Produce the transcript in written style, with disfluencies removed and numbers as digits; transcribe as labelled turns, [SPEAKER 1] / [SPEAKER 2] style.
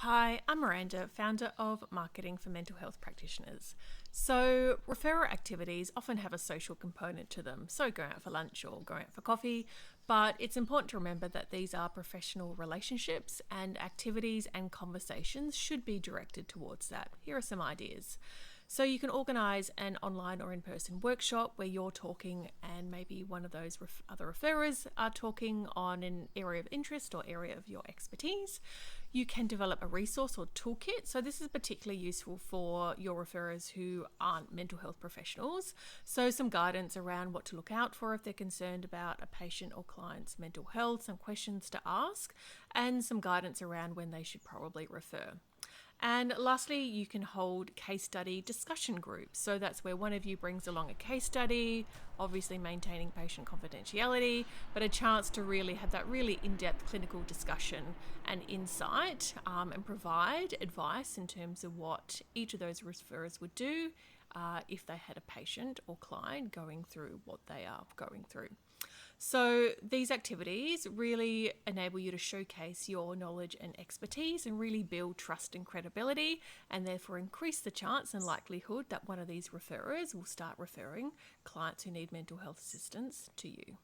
[SPEAKER 1] Hi, I'm Miranda, founder of Marketing for Mental Health Practitioners. So, referrer activities often have a social component to them, so going out for lunch or going out for coffee, but it's important to remember that these are professional relationships and activities and conversations should be directed towards that. Here are some ideas. So you can organise an online or in-person workshop where you're talking and maybe one of those other referrers are talking on an area of interest or area of your expertise. You can develop a resource or toolkit. So this is particularly useful for your referrers who aren't mental health professionals. So some guidance around what to look out for if they're concerned about a patient or client's mental health, some questions to ask, and some guidance around when they should probably refer. And lastly, you can hold case study discussion groups. So that's where one of you brings along a case study, obviously maintaining patient confidentiality, but a chance to really have that really in-depth clinical discussion and insight and provide advice in terms of what each of those referrers would do if they had a patient or client going through what they are going through. So these activities really enable you to showcase your knowledge and expertise and really build trust and credibility, and therefore increase the chance and likelihood that one of these referrers will start referring clients who need mental health assistance to you.